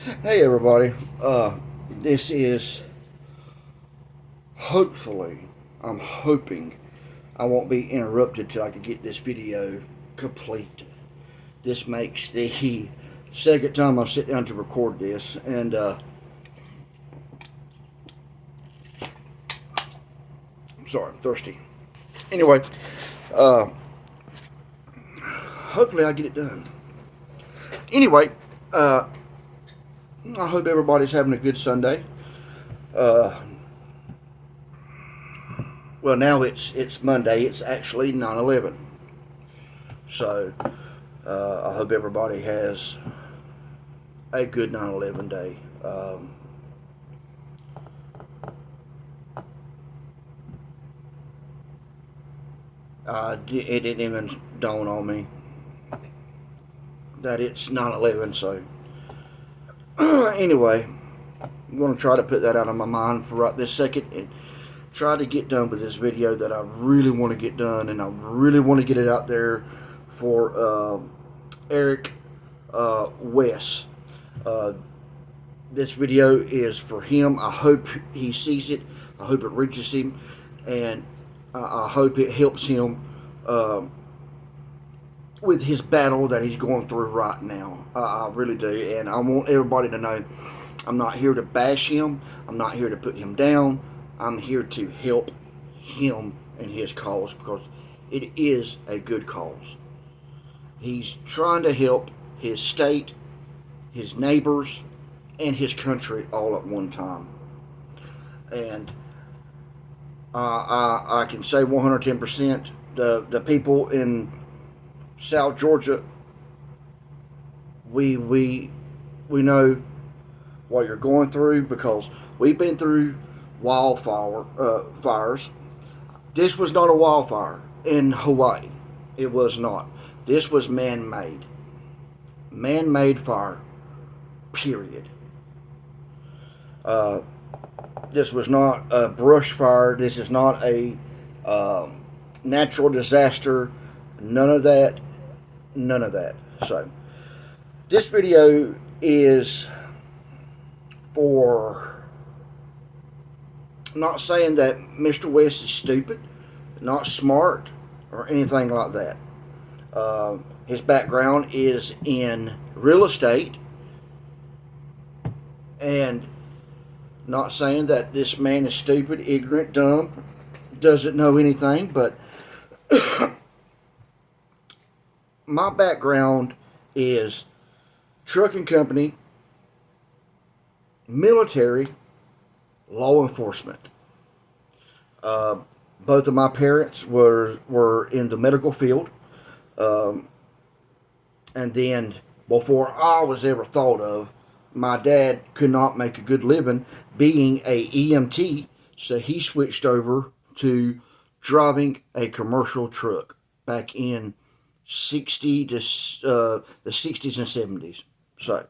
Hey everybody, this is hopefully, I'm hoping I won't be interrupted till I can get this video complete. This makes the second time I sit down to record this, and I'm sorry, I'm thirsty. Anyway, uh, hopefully I get it done. Anyway, uh, I hope everybody's having a good Sunday. Uh, well, now it's Monday. It's actually 9/11. So I hope everybody has a good 9/11 day. It didn't even dawn on me that it's 9/11. So anyway, I'm going to try to put that out of my mind for right this second and try to get done with this video that I really want to get done, and I really want to get it out there for Eric West. Uh, this video is for him. I hope he sees it. I hope it reaches him, and I hope it helps him with his battle that he's going through right now. I really do, and I want everybody to know I'm not here to bash him. I'm not here to put him down. I'm here to help him and his cause, because it is a good cause. He's trying to help his state, his neighbors, and his country all at one time. And I can say 110% the people in South Georgia, we know what you're going through, because we've been through fires. This was not a wildfire in Hawaii. It was not. This was man-made. Man-made fire. Period. This was not a brush fire. This is not a natural disaster. None of that. None of that. So, this video is for, not saying that Mr. West is stupid, not smart, or anything like that. His background is in real estate, and not saying that this man is stupid, ignorant, dumb, doesn't know anything, but my background is trucking company, military, law enforcement. Both of my parents were in the medical field. And then, before I was ever thought of, my dad could not make a good living being a EMT, so he switched over to driving a commercial truck back in the 60s and 70s. So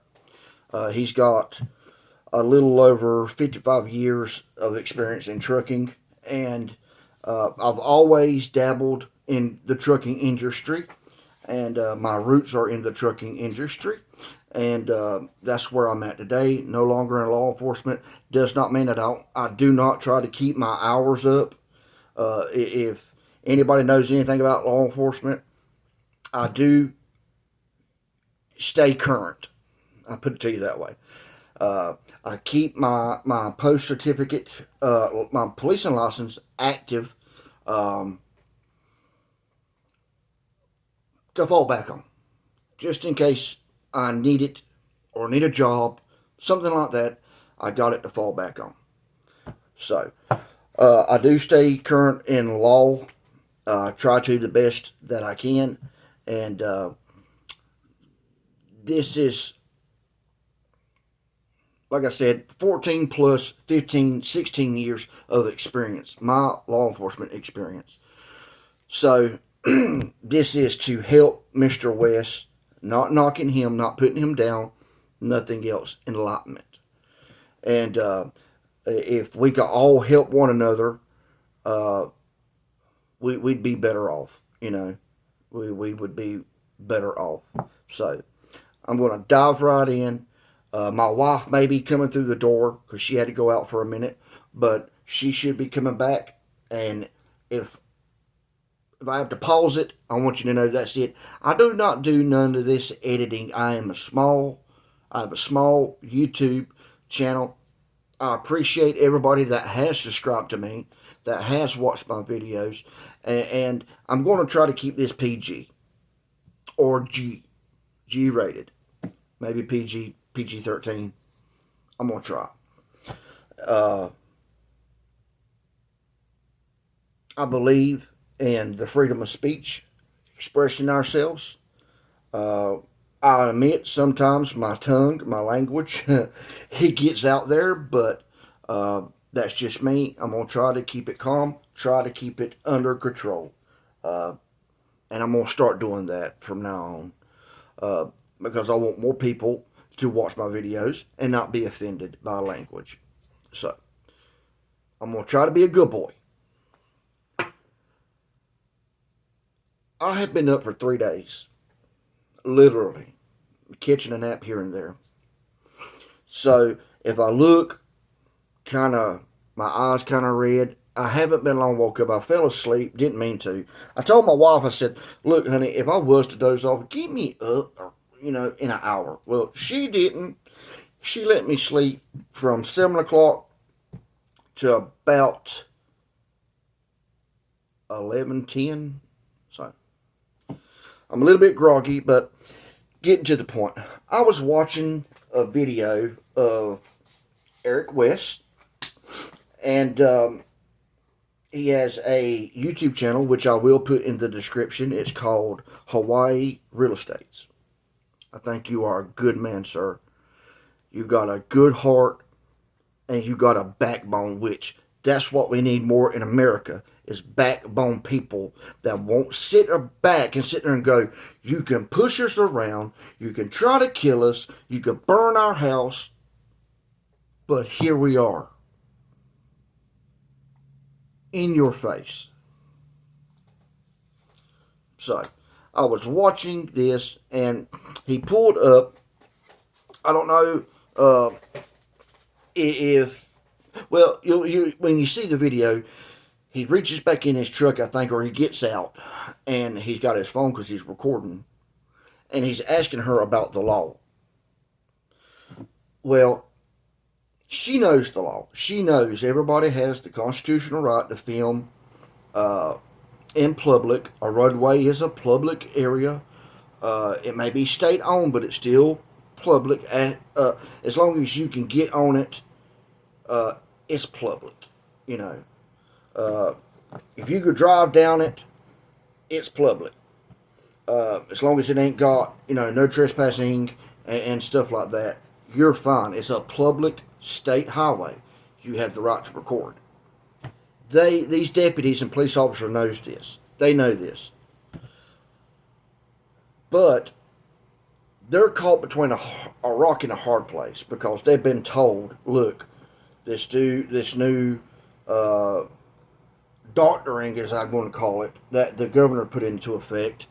he's got a little over 55 years of experience in trucking, and I've always dabbled in the trucking industry, and my roots are in the trucking industry, and that's where I'm at today. No longer in law enforcement. Does not mean that I do not try to keep my hours up. If anybody knows anything about law enforcement, I do stay current. I put it to you that way. I keep my post certificate, my policing license active, to fall back on, just in case I need it or need a job, something like that. I got it to fall back on. So I do stay current in law. Try to the best that I can, and this is, like I said, 14 plus 15, 16 years of experience, my law enforcement experience. So, this is to help Mr. West, not knocking him, not putting him down, nothing else, enlightenment. And if we could all help one another, we'd be better off, we would be better off. So, I'm going to dive right in. My wife may be coming through the door because she had to go out for a minute, but she should be coming back. And if I have to pause it, I want you to know that's it. I do not do none of this editing. I have a small YouTube channel. I appreciate everybody that has subscribed to me, that has watched my videos, and I'm going to try to keep this PG or G rated, maybe PG 13. I'm gonna try. Uh, I believe in the freedom of speech, expressing ourselves. Uh, I admit sometimes my tongue, my language, it gets out there, but that's just me. I'm gonna try to keep it calm, try to keep it under control, uh, and I'm gonna start doing that from now on because I want more people to watch my videos and not be offended by language. So I'm gonna try to be a good boy. I have been up for 3 days, literally, catching a nap here and there. So if I look kind of, my eyes kind of red, I haven't been long woke up. I fell asleep, didn't mean to. I told my wife, I said, look, honey, if I was to doze off, get me up, in an hour. Well, she didn't. She let me sleep from 7 o'clock to about 11:10. So I'm a little bit groggy, but getting to the point. I was watching a video of Eric West, and he has a YouTube channel, which I will put in the description. It's called Hawaii Real Estates. I think you are a good man, sir. You got a good heart, and you got a backbone, which that's what we need more in America, is backbone people that won't sit back and sit there and go, you can push us around, you can try to kill us, you can burn our house, but here we are, in your face. So, I was watching this, and he pulled up, I don't know if, well, when you see the video, he reaches back in his truck, I think, or he gets out, and he's got his phone because he's recording, and he's asking her about the law. Well, she knows the law. She knows everybody has the constitutional right to film in public. A roadway is a public area. It may be state owned, but it's still public. As long as you can get on it, it's public. You know, if you could drive down it, it's public. As long as it ain't got, no trespassing and stuff like that, you're fine. It's a public state highway. You have the right to record. These deputies and police officers knows this. They know this. But they're caught between a rock and a hard place because they've been told, look, this new doctoring, as I'm going to call it, that the governor put into effect,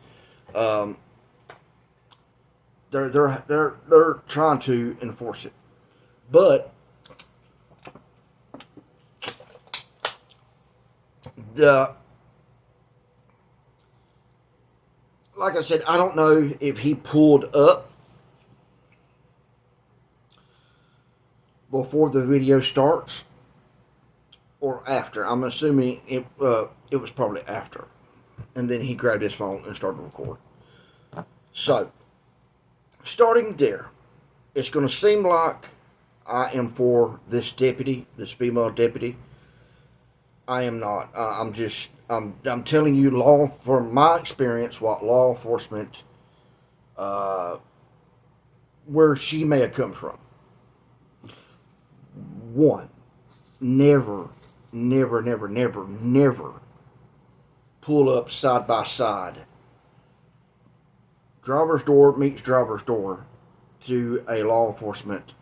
they're trying to enforce it. But the like I said, I don't know if he pulled up before the video starts or after. I'm assuming it was probably after. And then he grabbed his phone and started recording. So, starting there, it's going to seem like I am for this deputy, this female deputy. I am not. I'm telling you from my experience, what law enforcement, where she may have come from. One, never pull up side by side. Driver's door meets driver's door to a law enforcement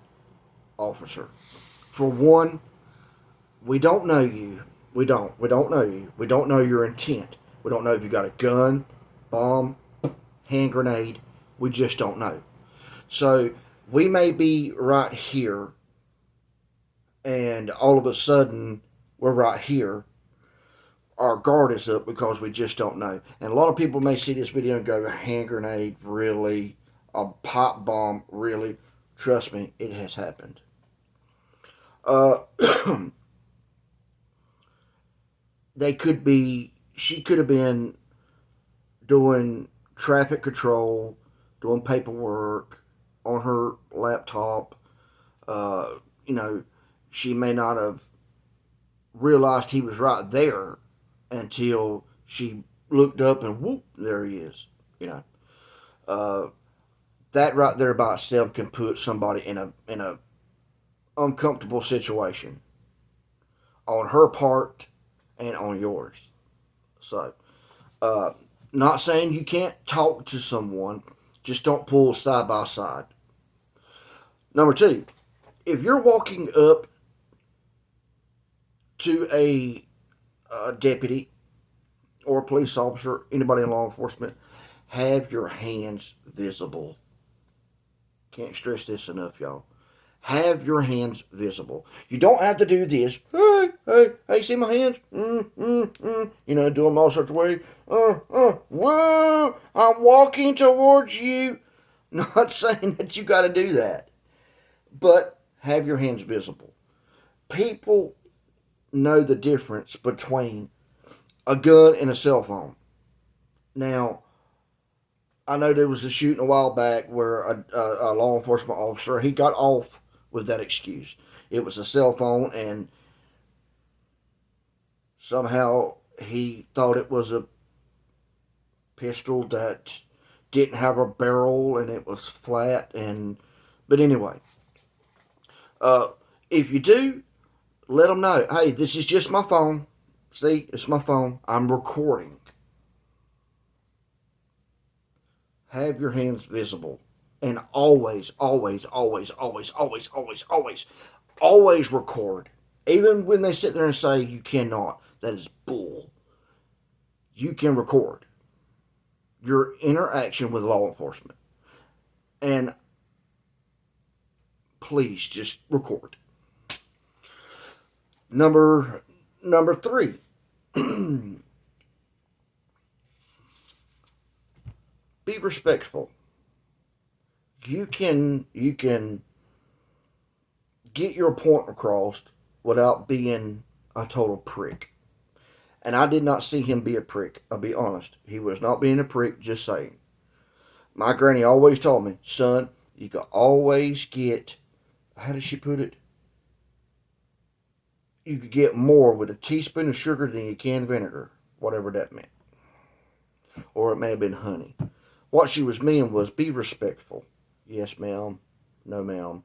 officer. For one, we don't know you. We don't know you. We don't know your intent. We don't know if you got a gun, bomb, hand grenade. We just don't know. So We may be right here, and all of a sudden, we're right here. Our guard is up because we just don't know. And a lot of people may see this video and go, a hand grenade, really? A pipe bomb, really? Trust me, it has happened. Uh, she could have been doing traffic control, doing paperwork on her laptop. Uh, you know, she may not have realized he was right there until she looked up and whoop, there he is. You know, uh, that right there by itself can put somebody in a uncomfortable situation on her part and on yours. So, uh, not saying you can't talk to someone, just don't pull side by side. Number two, if you're walking up to a deputy or a police officer, anybody in law enforcement, have your hands visible. Can't stress this enough, y'all. Have your hands visible. You don't have to do this. Hey, hey, hey, see my hands? You know, do them all sorts of ways. Whoa, I'm walking towards you. Not saying that you got to do that, but have your hands visible. People know the difference between a gun and a cell phone. Now, I know there was a shooting a while back where a law enforcement officer, he got off with that excuse. It was a cell phone, and somehow he thought it was a pistol that didn't have a barrel and it was flat. And but anyway, uh, if you do, let them know. Hey, this is just my phone. See, it's my phone. I'm recording. Have your hands visible. And always, always, always, always, always, always, always, always record. Even when they sit there and say you cannot, that is bull. You can record your interaction with law enforcement. And please just record. Number three. Be respectful. You can get your point across without being a total prick. And I did not see him be a prick. I'll be honest. He was not being a prick, just saying. My granny always told me, son, you can always get, how did she put it? You could get more with a teaspoon of sugar than you can vinegar, whatever that meant. Or it may have been honey. What she was meaning was be respectful. Yes, ma'am. No, ma'am.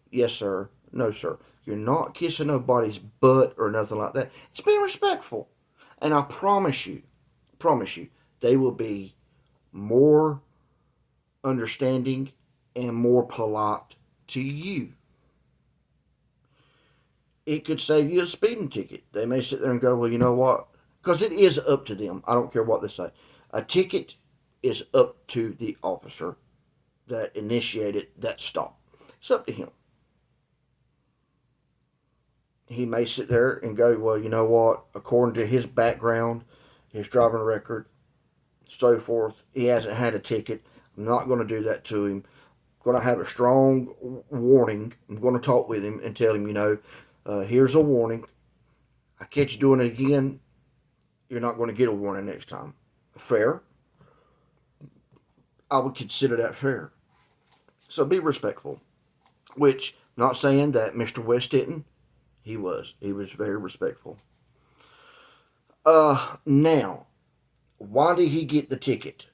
Yes, sir. No, sir. You're not kissing nobody's butt or nothing like that. It's being respectful. And I promise you, they will be more understanding and more polite to you. It could save you a speeding ticket. They may sit there and go, well, you know what? Because it is up to them. I don't care what they say. A ticket is up to the officer that initiated that stop. It's up to him. He may sit there and go, well, you know what? According to his background, his driving record, so forth, he hasn't had a ticket. I'm not going to do that to him. I'm going to have a strong warning. I'm going to talk with him and tell him, here's a warning. I catch you doing it again, you're not going to get a warning next time. Fair? I would consider that fair. So be respectful. Which, not saying that Mr. West didn't. He was. He was very respectful. Now, why did he get the ticket?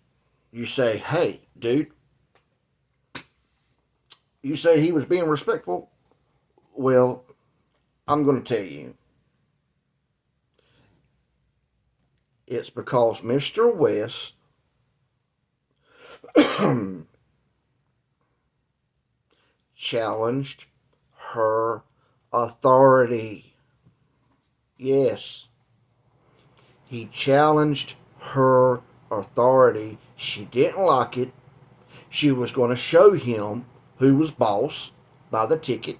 You say, hey, dude, you say he was being respectful. Well, I'm going to tell you. It's because Mr. West challenged her authority. Yes. He challenged her authority. She didn't like it. She was going to show him who was boss by the ticket.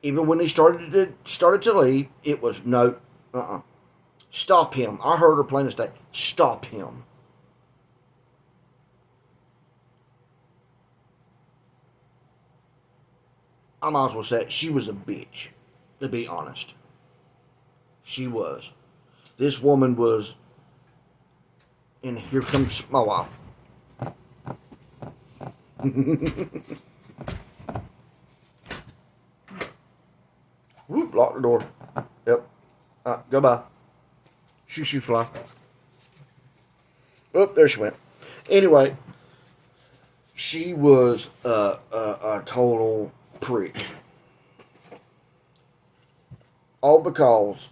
Even when he started to leave, it was no, stop him. I heard her plain as day. Stop him. I might as well say it, she was a bitch, to be honest. She was. This woman was, and here comes my wife. Whoop, lock the door. Yep. Goodbye. Shoo shoo fly. Oh, there she went. Anyway, she was a total prick. All because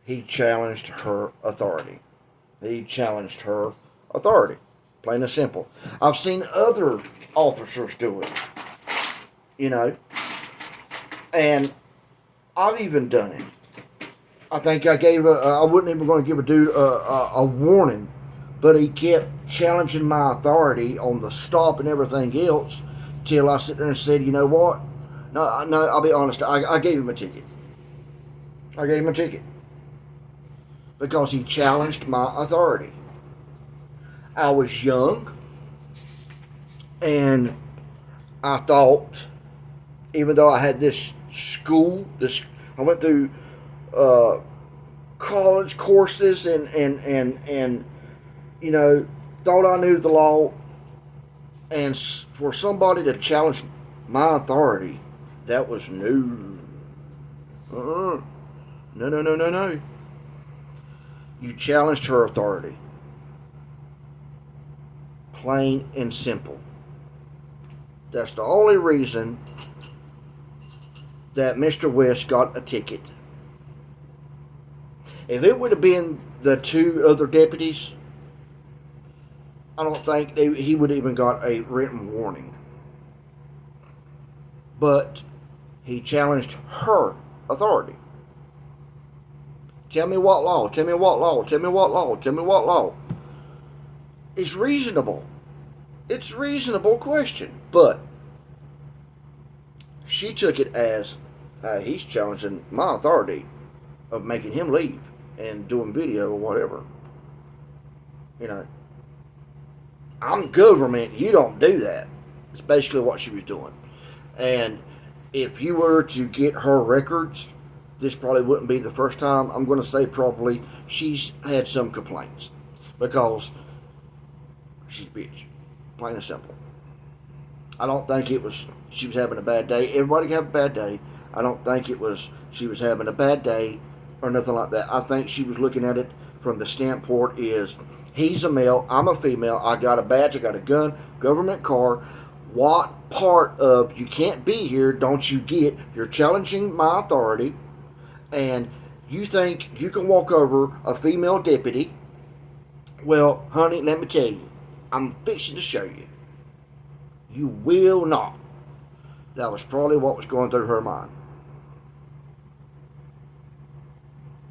he challenged her authority. He challenged her authority. Plain and simple. I've seen other officers do it. You know. And I've even done it. I think I wasn't even going to give a dude a warning, but he kept challenging my authority on the stop and everything else till I sit there and said, you know what? No, I'll be honest. I gave him a ticket. I gave him a ticket because he challenged my authority. I was young, and I thought, even though I had this school, I went through college courses and you know, thought I knew the law, and for somebody to challenge my authority, that was new. No, no, no, no, no. You challenged her authority. Plain and simple. That's the only reason that Mr. West got a ticket. If it would have been the two other deputies, I don't think he would have even got a written warning. But he challenged her authority. Tell me what law, tell me what law, tell me what law, tell me what law. It's reasonable. It's a reasonable question. But she took it as, he's challenging my authority of making him leave and doing video or whatever. You know, I'm government, you don't do that. It's basically what she was doing. And if you were to get her records, this probably wouldn't be the first time. I'm going to say probably she's had some complaints because she's a bitch. Plain and simple. I don't think it was she was having a bad day. Everybody can have a bad day. I don't think it was she was having a bad day or nothing like that. I think she was looking at it from the standpoint is, he's a male, I'm a female, I got a badge, I got a gun, government car. What part of you can't be here don't you get? You're challenging my authority, and you think you can walk over a female deputy. Well, honey, let me tell you, I'm fixing to show you. You will not. That was probably what was going through her mind.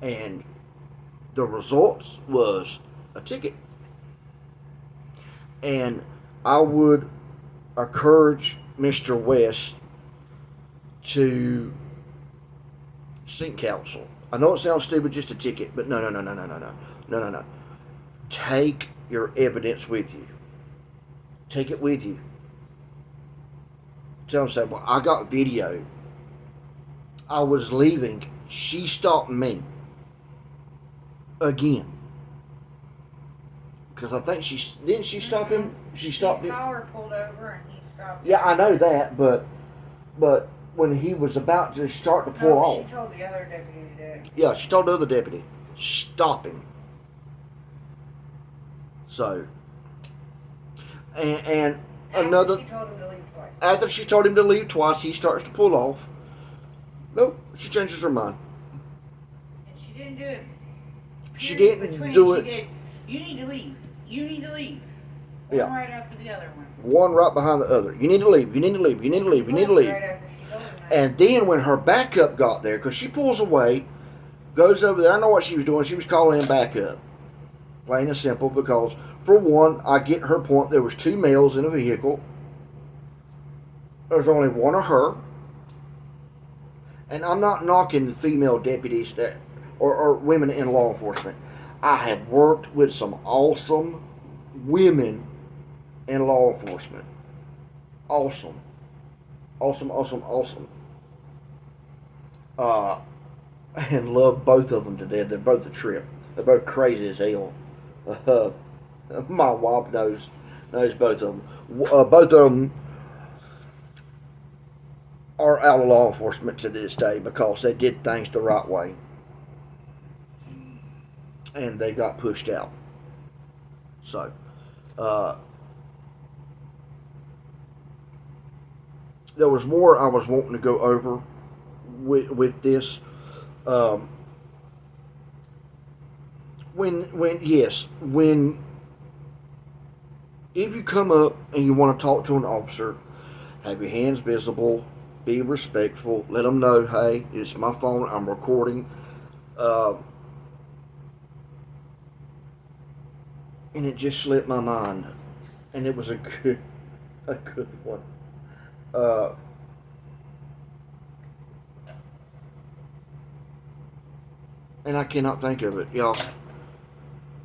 And the results was a ticket. And I would encourage Mr. West to seek counsel. I know it sounds stupid, just a ticket, but no. Take your evidence with you. Take it with you. Tell him, say, well, I got video. I was leaving. She stopped me. Again. Because I think didn't she stop him? She stopped him. He saw her pulled over and he stopped. Yeah, I know that, but when he was about to start to pull off. She told the other deputy to do it. Yeah, she told the other deputy, stop him. So, and another. She told him to leave twice. After she told him to leave twice, he starts to pull off. Nope, she changes her mind. And she didn't do it. She didn't do it. She did. You need to leave. You need to leave. One Yeah. right after the other one. One right behind the other. You need to leave. You need to leave. You need to leave. You need to leave. Right after she told him that. And then when her backup got there, because she pulls away, goes over there. I know what she was doing. She was calling him backup. Plain and simple, because for one, I get her point. There was two males in a vehicle. There's only one of her, and I'm not knocking the female deputies that or women in law enforcement. I have worked with some awesome women in law enforcement. Awesome, awesome, awesome, awesome. Uh, and love both of them to death. They're both a trip. They're both crazy as hell. Uh, my wife knows both of them. Both of them are out of law enforcement to this day because they did things the right way, and they got pushed out. So, uh, there was more I was wanting to go over with this. Um, when if you come up and you want to talk to an officer, have your hands visible, be respectful, let them know, hey, it's my phone, I'm recording. Uh, and it just slipped my mind, and it was a good one. Uh, and I cannot think of it, y'all.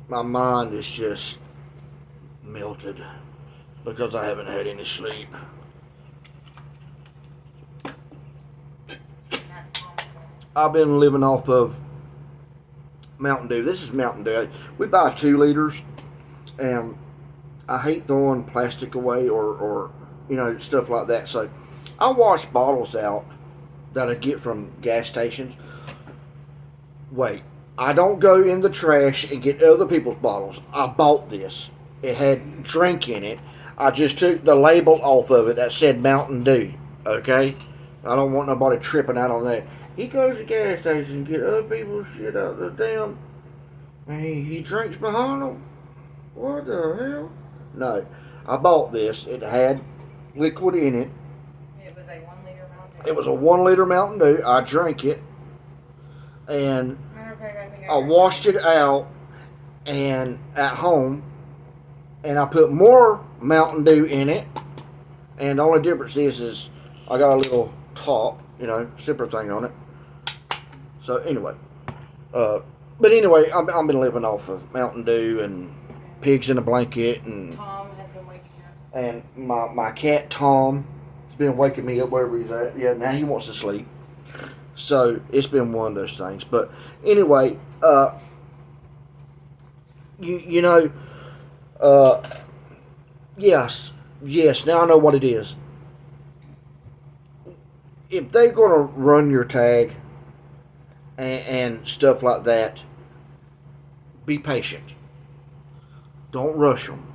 My mind is just melted because I haven't had any sleep. I've been living off of Mountain Dew. This is Mountain Dew. We buy 2 liters, and I hate throwing plastic away or stuff like that. So I wash bottles out that I get from gas stations. Wait, I don't go in the trash and get other people's bottles. I bought this. It had drink in it. I just took the label off of it that said Mountain Dew. Okay? I don't want nobody tripping out on that. He goes to the gas station and get other people's shit out of the damn. And he drinks behind them. What the hell? No. I bought this. It had liquid in it. It was a 1 liter Mountain Dew. It was a 1 liter Mountain Dew. I drank it. And Matter of fact, I think I washed it out and at home, and I put more Mountain Dew in it. And the only difference is I got a little top, zipper thing on it. So anyway, but anyway, I've been living off of Mountain Dew and pigs in a blanket, and Tom has been waking up. and my cat Tom has been waking me up wherever he's at. Yeah, now he wants to sleep. So it's been one of those things. But anyway, you know, yes. Now I know what it is. If they're gonna run your tag and stuff like that, be patient. Don't rush them.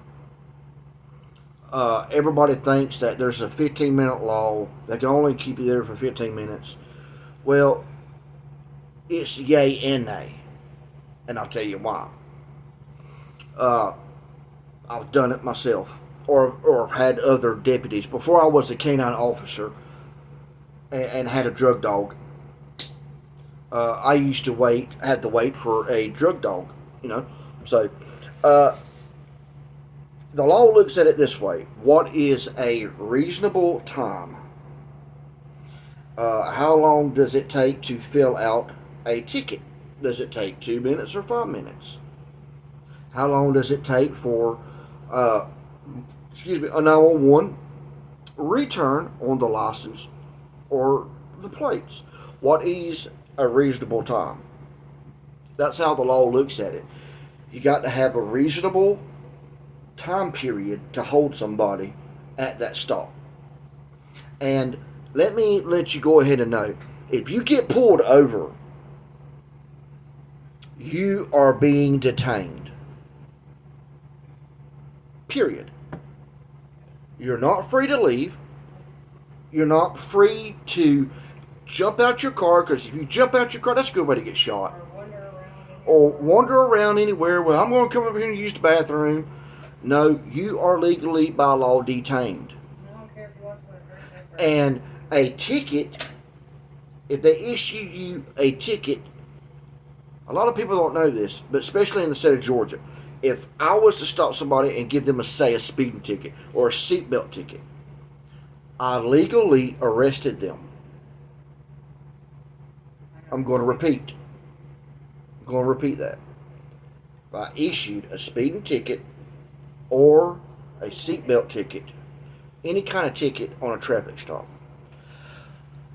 Everybody thinks that there's a 15-minute law. They can only keep you there for 15 minutes. Well, it's yay and nay. And I'll tell you why. I've done it myself. Or had other deputies. Before I was a canine officer and had a drug dog, I used to had to wait for a drug dog, So, the law looks at it this way. What is a reasonable time? How long does it take to fill out a ticket? Does it take 2 minutes or 5 minutes? How long does it take for, a 911 return on the license or the plates? What is a reasonable time? That's how the law looks at it. You got to have a reasonable time period to hold somebody at that stop. And let me let you go ahead and know, if you get pulled over, you are being detained. Period. You're not free to leave. You're not free to jump out your car, because if you jump out your car, that's a good way to get shot. Or wander around anywhere. Well, I'm going to come over here and use the bathroom. No, you are legally by law detained. I don't care if you want to. And a ticket, if they issue you a ticket, a lot of people don't know this, but especially in the state of Georgia, if I was to stop somebody and give them a speeding ticket or a seatbelt ticket, I legally arrested them. I'm going to repeat. I'm going to repeat that. If I issued a speeding ticket or a seatbelt ticket, any kind of ticket on a traffic stop,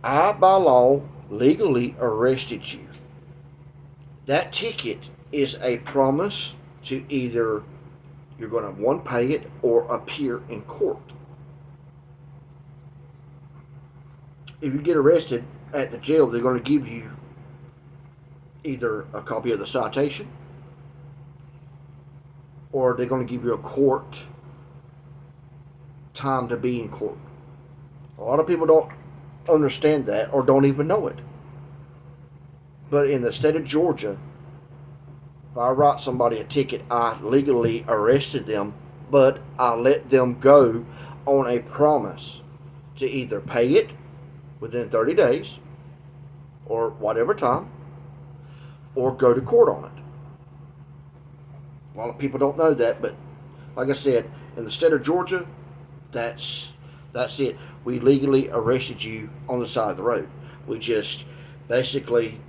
I, by law, legally arrested you. That ticket is a promise to either you're going to, one, pay it or appear in court. If you get arrested at the jail, they're going to give you either a copy of the citation or they're going to give you a court time to be in court. A lot of people don't understand that or don't even know it. But in the state of Georgia, if I write somebody a ticket, I legally arrested them, but I let them go on a promise to either pay it within 30 days or whatever time, or go to court on it. A lot of people don't know that, but like I said, in the state of Georgia, that's it. We legally arrested you on the side of the road. We just basically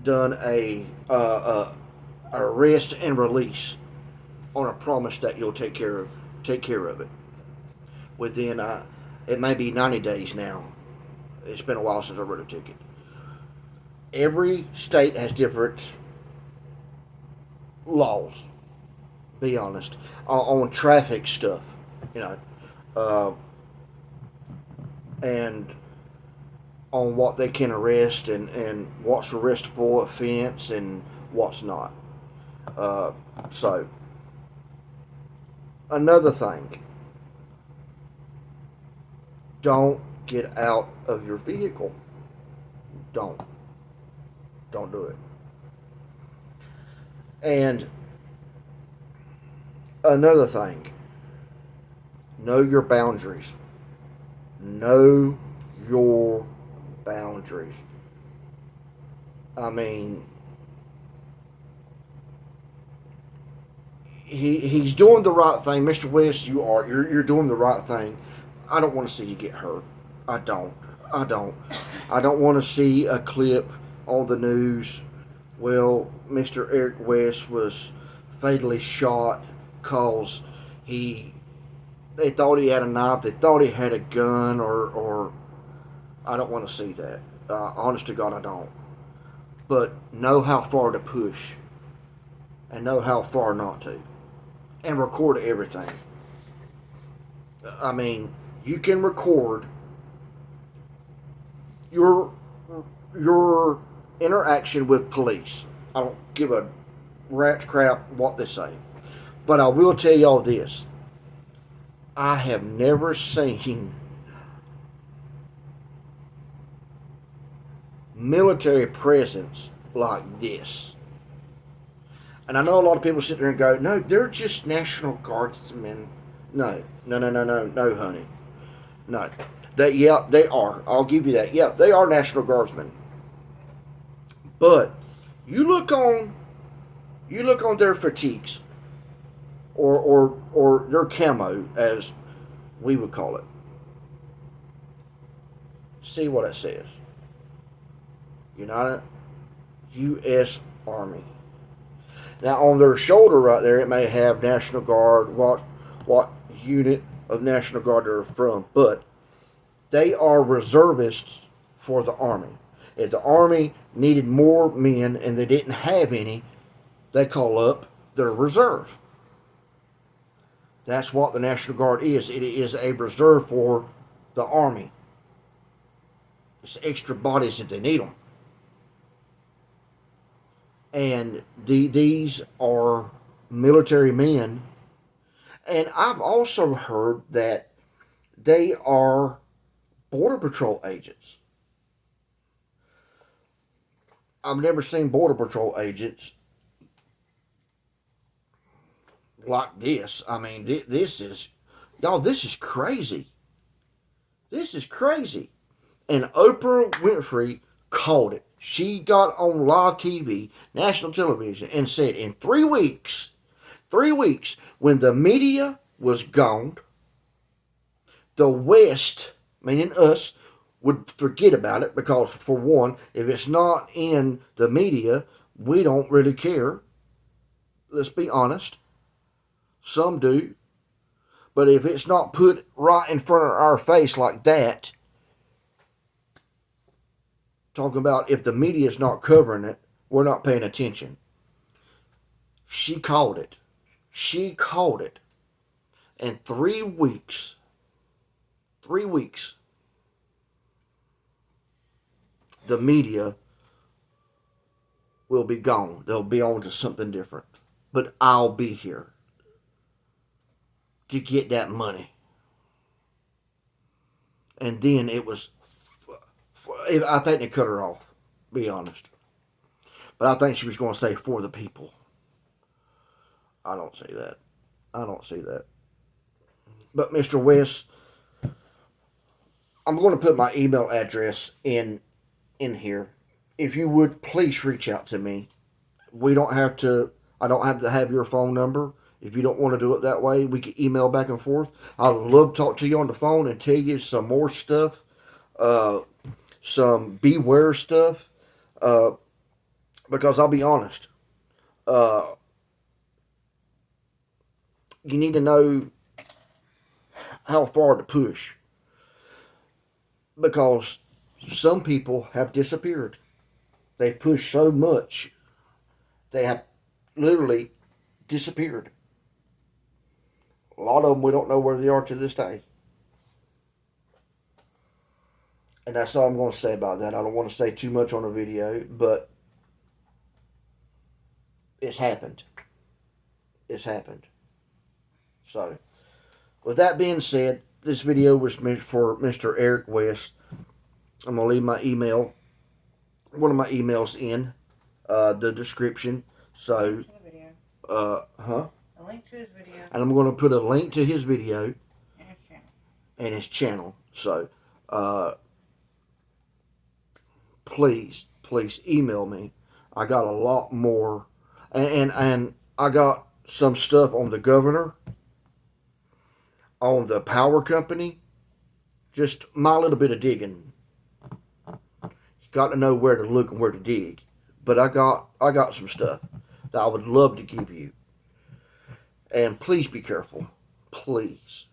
done a arrest and release on a promise that you'll take care of it within it may be 90 days now. It's been a while since I wrote a ticket. Every state has different laws. Be honest on traffic stuff, you know, and on what they can arrest and what's arrestable offense and what's not. So another thing, don't get out of your vehicle. Don't do it. And another thing, know your boundaries. Know your boundaries. I mean, he's doing the right thing, Mr. West. You're doing the right thing. I don't want to see you get hurt. I don't. I don't want to see a clip on the news. Well, Mr. Eric West was fatally shot because they thought he had a knife, they thought he had a gun, or I don't want to see that. Honest to God, I don't. But know how far to push and know how far not to. And record everything. I mean, you can record your interaction with police. I don't give a rat's crap what they say. But I will tell y'all this. I have never seen military presence like this. And I know a lot of people sit there and go, no, they're just National Guardsmen. No, honey. No. They are. I'll give you that. Yeah, they are National Guardsmen. But you look on their fatigues or their camo, as we would call it. See what it says. United U.S. Army. Now on their shoulder right there, it may have National Guard, what unit of National Guard they're from, but they are reservists for the Army. If the Army needed more men and they didn't have any, they call up their reserve. That's what the National Guard is. It is a reserve for the Army. It's extra bodies if they need them. And these are military men. And I've also heard that they are Border Patrol agents. I've never seen Border Patrol agents like this. I mean, this is crazy. This is crazy. And Oprah Winfrey called it. She got on live TV, national television, and said in 3 weeks, when the media was gone, the West, meaning us, would forget about it because, for one, if it's not in the media, we don't really care. Let's be honest. Some do. But if it's not put right in front of our face like that, talking about if the media is not covering it, we're not paying attention. She called it. She called it. In 3 weeks, 3 weeks, the media will be gone. They'll be on to something different. But I'll be here to get that money. And then it was, I think they cut her off, be honest. But I think she was going to say for the people. I don't see that. I don't see that. But Mr. West, I'm going to put my email address in here. If you would, please reach out to me. We don't have to, I don't have to have your phone number. If you don't want to do it that way, we can email back and forth. I would love to talk to you on the phone and tell you some more stuff, some beware stuff. Because I'll be honest, you need to know how far to push. Because some people have disappeared. They've pushed so much, they have literally disappeared. A lot of them, we don't know where they are to this day. And that's all I'm going to say about that. I don't want to say too much on the video, but it's happened. It's happened. So, with that being said, this video was meant for Mr. Eric West. I'm going to leave my email, one of my emails in the description. So, A link to his video. And I'm going to put a link to his video And his channel. and his channel. So, please email me. I got a lot more, and I got some stuff on the governor, on the power company. Just my little bit of digging. You got to know where to look and where to dig. But I got some stuff that I would love to give you. And please be careful. Please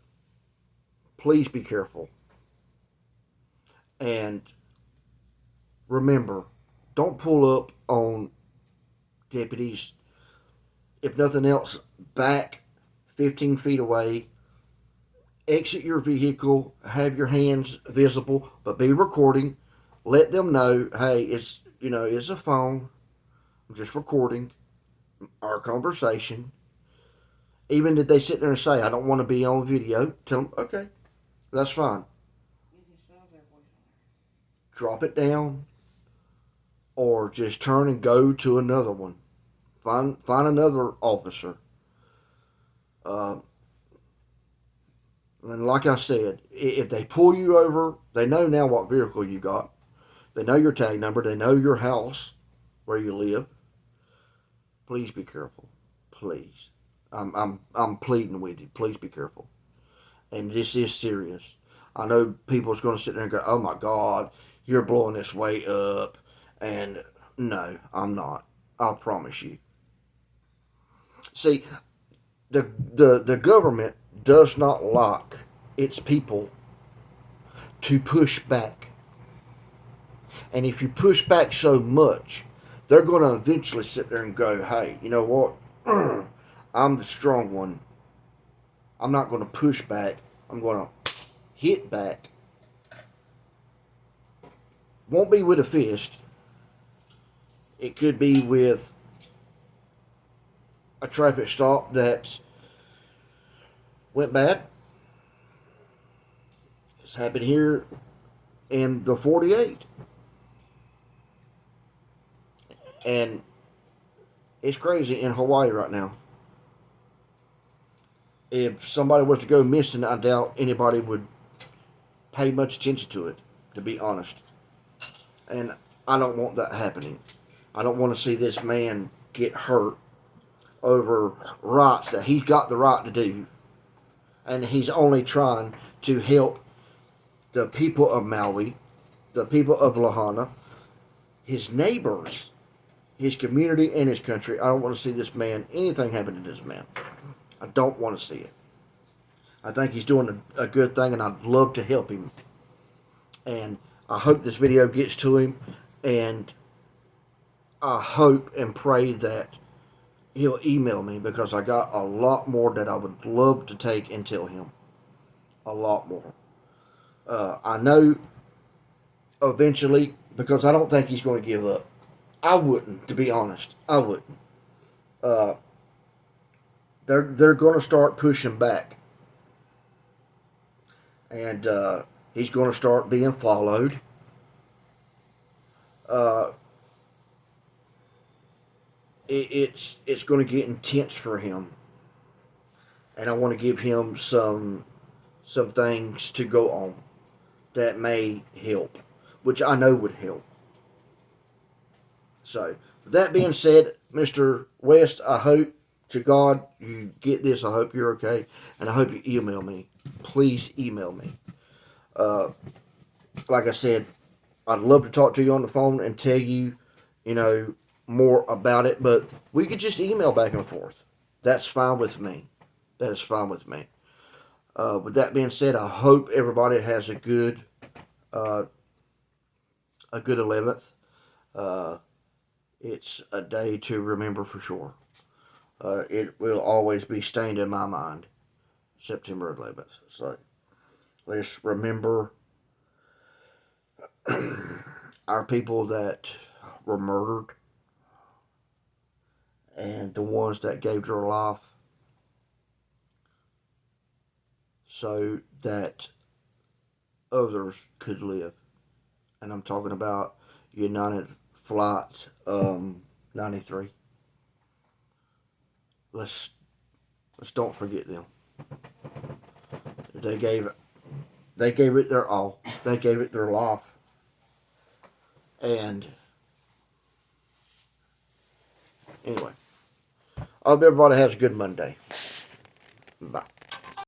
be careful. And remember, don't pull up on deputies. If nothing else, back 15 feet away. Exit your vehicle. Have your hands visible, but be recording. Let them know, hey, it's a phone. I'm just recording our conversation. Even if they sit there and say, I don't want to be on video, tell them, okay, that's fine. Drop it down, or just turn and go to another one. Find another officer. And like I said, if they pull you over, they know now what vehicle you got. They know your tag number. They know your house, where you live. Please be careful. Please. I'm pleading with you. Please be careful. And this is serious. I know people's going to sit there and go, oh my God, you're blowing this way up. And no, I'm not. I promise you. See, the government does not like its people to push back. And if you push back so much, they're going to eventually sit there and go, hey, you know what? I'm the strong one. I'm not going to push back. I'm going to hit back. Won't be with a fist. It could be with a traffic stop that went bad. It's happened here in the 48. And it's crazy in Hawaii right now. If somebody was to go missing, I doubt anybody would pay much attention to it, to be honest. And I don't want that happening. I don't want to see this man get hurt over rights that he's got the right to do. And he's only trying to help the people of Maui, the people of Lahaina, his neighbors, his community, and his country. I don't want to see this man, anything happen to this man. I don't want to see it. I think he's doing a good thing, and I'd love to help him. And I hope this video gets to him, and I hope and pray that he'll email me, because I got a lot more that I would love to take and tell him. A lot more. I know eventually, because I don't think he's going to give up. I wouldn't, to be honest. I wouldn't. They're going to start pushing back, and he's going to start being followed. Uh, it's going to get intense for him, and I want to give him some things to go on that may help, which I know would help. So, with that being said, Mr. West, I hope to God you get this. I hope you're okay, and I hope you email me. Please email me. Like I said, I'd love to talk to you on the phone and tell you, more about it, but we could just email back and forth. That's fine with me. That is fine with me. With that being said, I hope everybody has a good 11th. It's a day to remember for sure. It will always be stained in my mind. September 11th. So let's remember our people that were murdered and the ones that gave their life so that others could live. And I'm talking about United Flight 93. Let's don't forget them. They gave it their all. They gave it their life. And anyway, I hope everybody has a good Monday. Bye.